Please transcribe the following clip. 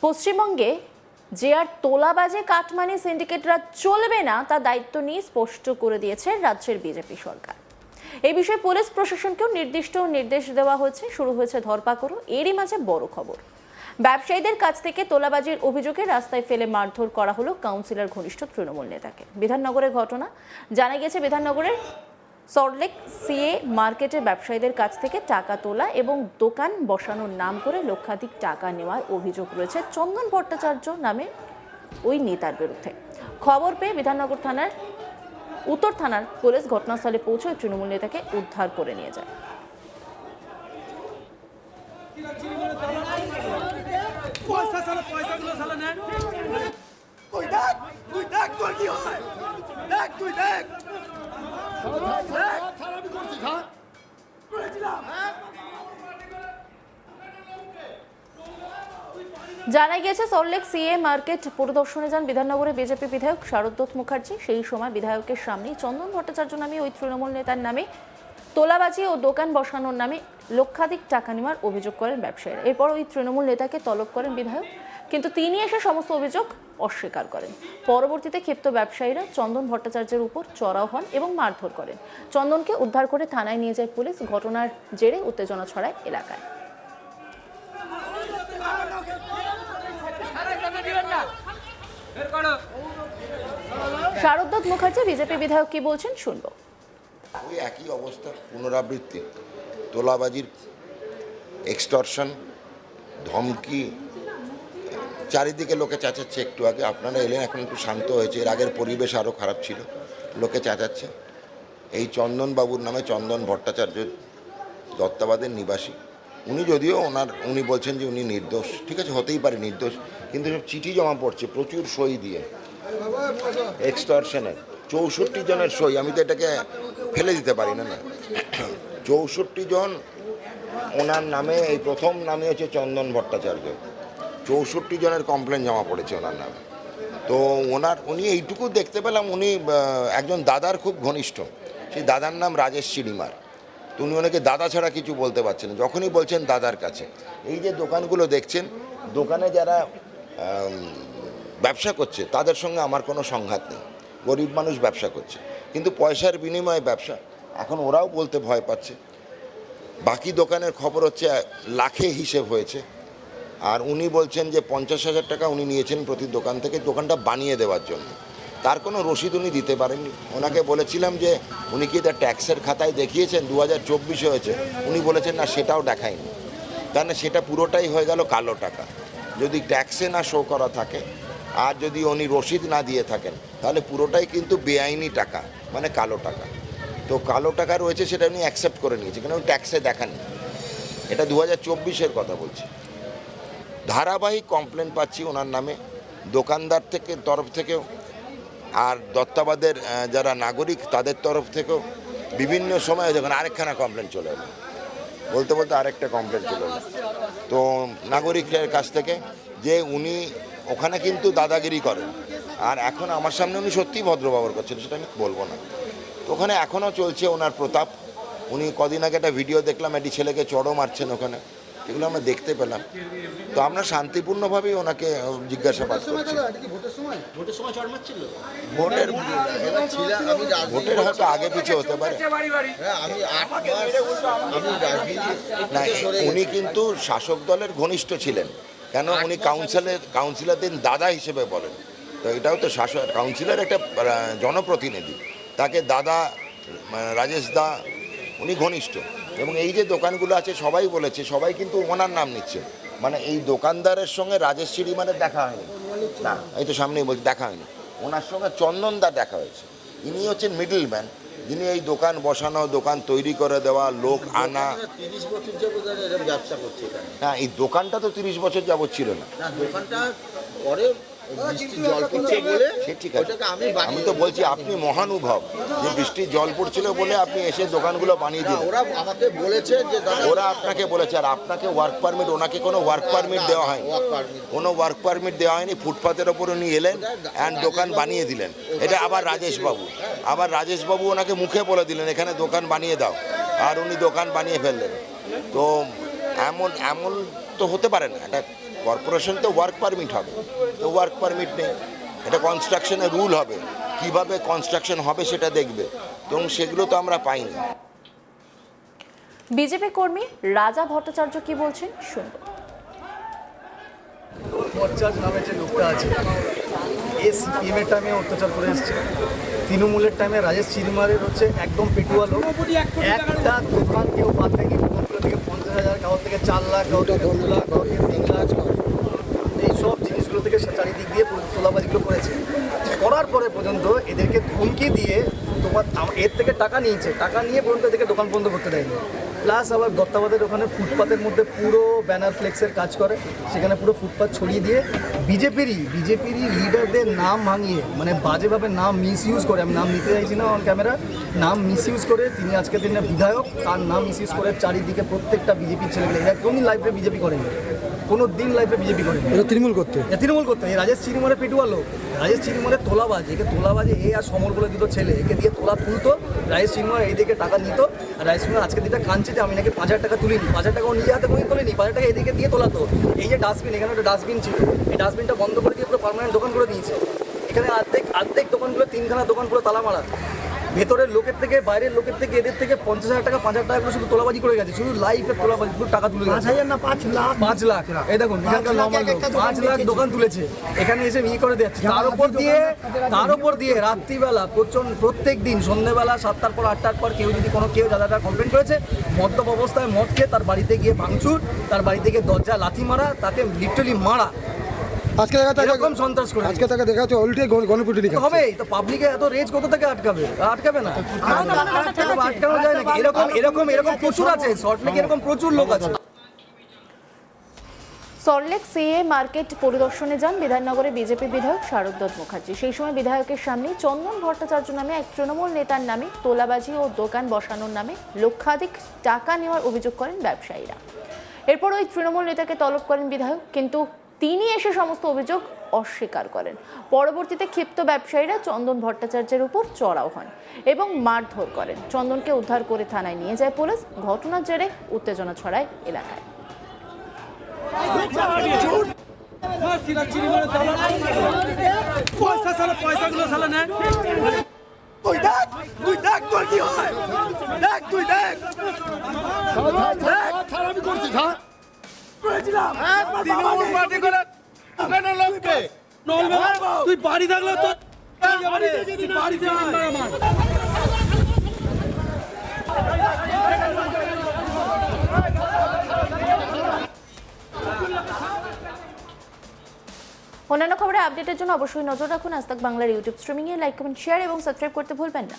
পশ্চিমবঙ্গে যে আর তোলাবাজে কাটমানি সিন্ডিকেটরা চলবে না তা দায়িত্ব নিয়ে স্পষ্ট করে দিয়েছে রাজ্যের বিজেপি সরকার। এই বিষয়ে পুলিশ প্রশাসনকেও নির্দেশ দেওয়া হয়েছে। শুরু হয়েছে ধরপাকড়ও। এরই মাঝে বড় খবর, ব্যবসায়ীদের কাছ থেকে তোলাবাজির অভিযোগে রাস্তায় ফেলে মারধর করা হলো কাউন্সিলর ঘনিষ্ঠ তৃণমূল নেতাকে। বিধাননগরের ঘটনা। জানা গেছে বিধাননগরের সল্টলেক সিএ মার্কেটে ব্যবসায়ীদের কাছ থেকে টাকা তোলা এবং দোকান বসানোর নাম করে লক্ষাধিক টাকা নেওয়ার অভিযোগ রয়েছে চন্দন ভট্টাচার্য নামে ওই নেতার বিরুদ্ধে। খবর পেয়ে বিধাননগর থানার উত্তর থানার পুলিশ ঘটনাস্থলে পৌঁছে তৃণমূল নেতাকে উদ্ধার করে নিয়ে যায়। জানা গিয়েছে সল্টলেক সিএ মার্কেট পরিদর্শনে যান বিধাননগরের বিজেপি বিধায়ক শারদত্ত মুখার্জি। সেই সময় বিধায়কের সামনেই চন্দন ভট্টাচার্য নামে ওই তৃণমূল নেতার নামে তোলাবাজি ও দোকান বসানোর নামে লক্ষাধিক টাকা নেওয়ার অভিযোগ করেন ব্যবসায়ীরা। এরপর ওই তৃণমূল নেতাকে তলব করেন বিধায়ক, কিন্তু তিনি এসে সমস্ত অভিযোগ অস্বীকার করেন। পরবর্তীতে ক্ষিপ্ত ব্যবসায়ীরা চন্দন ভট্টাচার্যের উপর চড়াও হন এবং মারধর করেন। চন্দনকে উদ্ধার করে থানায় নিয়ে যায় পুলিশ। ঘটনার জেরে উত্তেজনা ছড়ায় এলাকায়। শারদত্ত মুখার্জি বিজেপি বিধায়ক কি বলছেন শুনবো। ওই একই অবস্থা, পুনরাবৃত্তি, তোলাবাজির, এক্সটর্শন, ধমকি, চারিদিকে লোকে চেঁচাচ্ছে। একটু আগে আপনারা এলেন, এখন একটু শান্ত হয়েছে। এর আগের পরিবেশ আরও খারাপ ছিল, লোকে চেঁচাচ্ছে। এই চন্দনবাবুর নামে, চন্দন ভট্টাচার্য দত্তাবাদের নিবাসী, উনি যদিও উনি বলছেন যে উনি নির্দোষ। ঠিক আছে, হতেই পারে নির্দোষ, কিন্তু সব চিঠি জমা পড়ছে প্রচুর সই দিয়ে এক্সটর্শনের। 64 জনের সই, আমি তো এটাকে ফেলে দিতে পারি না। 64 জন ওনার নামে, এই প্রথম নামে হচ্ছে চন্দন ভট্টাচার্য। 64 জনের কমপ্লেন জমা পড়েছে ওনার নামে। তো উনি এইটুকু দেখতে পেলাম, উনি একজন দাদার খুব ঘনিষ্ঠ। সেই দাদার নাম রাজেশ চিড়িমার। তো উনি ওনাকে দাদা ছাড়া কিছু বলতে পারছেন না, যখনই বলছেন দাদার কাছে। এই যে দোকানগুলো দেখছেন, দোকানে যারা ব্যবসা করছে তাদের সঙ্গে আমার কোনো সংঘাত নেই। গরিব মানুষ ব্যবসা করছে, কিন্তু পয়সার বিনিময়ে ব্যবসা। এখন ওরাও বলতে ভয় পাচ্ছে। বাকি দোকানের খবর হচ্ছে লাখে হিসেব হয়েছে। আর উনি বলছেন যে 50,000 টাকা উনি নিয়েছেন প্রতি দোকান থেকে দোকানটা বানিয়ে দেওয়ার জন্য। তার কোনো রসিদ উনি দিতে পারেননি। ওনাকে বলেছিলাম যে উনি কি তার ট্যাক্সের খাতায় দেখিয়েছেন 2024 হয়েছে, উনি বলেছেন না, সেটাও দেখায়নি। কেন, সেটা পুরোটাই হয়ে গেল কালো টাকা। যদি ট্যাক্সে না শো করা থাকে আর যদি উনি রসিদ না দিয়ে থাকেন, তাহলে পুরোটাই কিন্তু বেআইনি টাকা, মানে কালো টাকা। তো কালো টাকা রয়েছে, সেটা উনি অ্যাকসেপ্ট করে নিয়েছে, কেন উনি ট্যাক্সে দেখাননি। এটা 2024-এর কথা বলছি। ধারাবাহিক কমপ্লেন পাচ্ছি ওনার নামে দোকানদার তরফ থেকেও, আর দত্তাবাদের যারা নাগরিক তাদের তরফ থেকেও। বিভিন্ন সময়ে যখন আরেকখানা কমপ্লেন চলে এলো, বলতে বলতে আরেকটা কমপ্লেন চলে এলো তো নাগরিকের কাছ থেকে, যে উনি ওখানে কিন্তু দাদাগিরি করেন। আর এখন আমার সামনে উনি সত্যিই ভদ্র ব্যবহার করছেন, সেটা আমি বলবো না। তো ওখানে এখনও চলছে ওনার প্রতাপ। উনি কদিন আগে একটা ভিডিও দেখলাম, একটি ছেলেকে চড়ও মারছেন ওখানে, এগুলো আমরা দেখতে পেলাম। তো আমরা শান্তিপূর্ণভাবেই ওনাকে জিজ্ঞাসাবাদ করছি। ভোটের হয়তো আগে পিছিয়ে হতে পারে না। উনি কিন্তু শাসক দলের ঘনিষ্ঠ ছিলেন, কেন উনি কাউন্সিলরদের দাদা হিসেবে বলেন। তো এটাও তো কাউন্সিলর একটা জনপ্রতিনিধি, তাকে দাদা, রাজেশ দা, উনি ঘনিষ্ঠ। এবং এই যে দোকানগুলো আছে সবাই বলেছে, সবাই কিন্তু ওনার নাম নিচ্ছে। মানে এই দোকানদারের সঙ্গে রাজেশ চিড়িমারের দেখা হয়নি না, এই তো সামনেই বলছি, দেখা হয়নি। ওনার সঙ্গে চন্দনদার দেখা হয়েছে। ইনি হচ্ছেন মিডল ম্যান, যিনি এই দোকান বসানো, দোকান তৈরি করে দেওয়া, লোক আনা। 30 বছর যাবত ব্যবসা করছে। না, এই দোকানটা তো 30 বছর যাবৎ ছিল না। দোকানটা পরে বৃষ্টি জল পড়ছে বলে, ঠিক আছে, আমি তো বলছি আপনি মহানুভব, যে বৃষ্টির জল পড়ছিল বলে আপনি এসে দোকানগুলো বানিয়ে দিলেন। ওরা আমাকে বলেছে যে ওরা আপনাকে বলেছে, আর আপনাকে ওয়ার্ক পারমিট, ওনাকে কোনো ওয়ার্ক পারমিট দেওয়া হয়নি, কোনো ওয়ার্ক পারমিট দেওয়া হয়নি। ফুটপাতের ওপর উনি এলেন অ্যান্ড দোকান বানিয়ে দিলেন। এটা আবার রাজেশবাবু ওনাকে মুখে বলে দিলেন এখানে দোকান বানিয়ে দাও, আর উনি দোকান বানিয়ে ফেললেন। তো এমন তো হতে পারে না। এটা কর্পোরেশন তো ওয়ার্ক পারমিট হবে, তো ওয়ার্ক পারমিট নেই। এটা কনস্ট্রাকশনের রুল হবে, কিভাবে কনস্ট্রাকশন হবে সেটা দেখবে, এবং সেগুলো তো আমরা পাইনি। বিজেপি কর্মী রাজা ভট্টাচার্য কি বলছেন শুনবো। ভট্টাচার্য নামে যে লোকটা আছে, এ সিপিএমের টাইমে অত্যাচার করে এসছে, তৃণমূলের টাইমে রাজেশ চিরিমারের হচ্ছে একদম পেটুয়া লোক। একটা দোকান কেউ বাদ থেকে 50,000, কারোর থেকে 4 লাখ, কারোর থেকে 2 লাখ, কারোর থেকে 3 লাখ, এইসব জিনিসগুলো থেকে চারিদিক দিয়ে তোলাবাজিগুলো করেছে। করার পরে পর্যন্ত এদেরকে ধমকি দিয়ে তোমার এর থেকে টাকা নিয়েছে, টাকা নিয়ে পর্যন্ত এদেরকে দোকান বন্ধ করতে দেয়নি। প্লাস আবার দত্তাবাদের ওখানে ফুটপাতের মধ্যে পুরো ব্যানার ফ্লেক্সের কাজ করে, সেখানে পুরো ফুটপাত ছড়িয়ে দিয়ে বিজেপিরই লিডারদের নাম ভাঙিয়ে, মানে বাজেভাবে নাম মিসইউজ করে, আমি নাম নিতে চাইছি না অন ক্যামেরা, নাম মিসইউজ করে, তিনি আজকের দিনে বিধায়ক, তার নাম মিসইউজ করে চারিদিকে প্রত্যেকটা বিজেপির ছেলেগুলো, এরা কোনদিন লাইফে বিজেপি করেনি, কোনো দিন লাইফে বিজেপি করেনি, এটা তৃণমূল করতে। এই রাজেশ চিরিমারে পেটুয়া লোক, রাজেশ চিরিমারে তোলাবাজ, একে তোলাবাজে এ আর সমর বলে দুটো ছেলে, একে দিয়ে তোলা তুলতো, রাজেশ চিরিমার এই দিকে টাকা নিত, আর রাজেশ চিরিমার আজকের দিনটা কাঁদছে যে আমি নাকি 5,000 টাকা তুলিনি, 5,000 টাকা ও নিজে হাতে কোনো তোলেনি, 5,000 টাকা এদিকে দিয়ে তোলাতো। এই যে ডাস্টবিন, এখানে একটা ডাস্টবিন ছিল, এই ডাস্টবিনটা বন্ধ করে দিয়ে পুরো পার্মানেন্ট দোকান করে দিয়েছে। এখানে অর্ধেক দোকানগুলো, 3খানা দোকান পুরো তালা মারা, ভেতরের লোকের থেকে বাইরের লোকের থেকে এদের থেকে 50,000 টাকা 5,000 টাকা করে শুধু তোলাবাজি করে গেছে, শুধু লাইফে তোলাবাজি, পুরো টাকা তুলে গেছে। 5,000 না 5 লাখ, এই দেখুন এখানকার নর্মাল 5 লাখ দোকান তুলেছে, এখানে এসে ইয়ে করে দিচ্ছে। তার উপর দিয়ে রাত্রিবেলা প্রত্যেক দিন সন্ধ্যেবেলা 7টার পর 8টার পর কেউ যারা কমপ্লেন করেছে, মদ্যপ অবস্থায় মদ খেয়ে তার বাড়িতে গিয়ে ভাঙচুর, তার বাড়ি থেকে দরজা লাথি মারা, তাকে লিটারালি মারা। আজকে এরকম সন্ত্রাস করে আজকে তাকে দেখা যাচ্ছে অলরেডি গণপিটুনি হবেই তো, পাবলিকে এত রেজ কত থেকে আটকাবে না, আটকানো যায় নাকি? এরকম প্রচুর আছে, সল্টলেকে এরকম প্রচুর লোক আছে। সল্টলেক সিএ মার্কেট পরিদর্শনে যান বিধাননগরে বিজেপি বিধায়ক শারদত্ত মুখার্জি। সেই সময় বিধায়কের সামনে চন্দন ভট্টাচার্য নামে এক তৃণমূল নেতার নামে তোলাবাজি ও দোকান বসানোর নামে লক্ষাধিক টাকা নেওয়ার অভিযোগ করেন ব্যবসায়ীরা। এরপর ওই তৃণমূল নেতাকে তলব করেন বিধায়ক, কিন্তু তিনি এসে সমস্ত অভিযোগ অস্বীকার করেন। পরবর্তীতে ক্ষিপ্ত ব্যবসায়ীরা চন্দন ভট্টাচার্যের উপর চড়াও হন এবং মারধর করেন। চন্দনকে উদ্ধার করে থানায় নিয়ে যায় পুলিশ। ঘটনার জেরে উত্তেজনা ছড়ায় এলাকায়। তুই বাড়ি থাকলে তো বাড়িতে অন্যান্য খবরে আপডেটের জন্য অবশ্যই নজর রাখুন আজ তাক বাংলার ইউটিউব স্ট্রিমিংয়ে। লাইক, কমেন্ট, শেয়ার এবং সাবস্ক্রাইব করতে ভুলবেন না।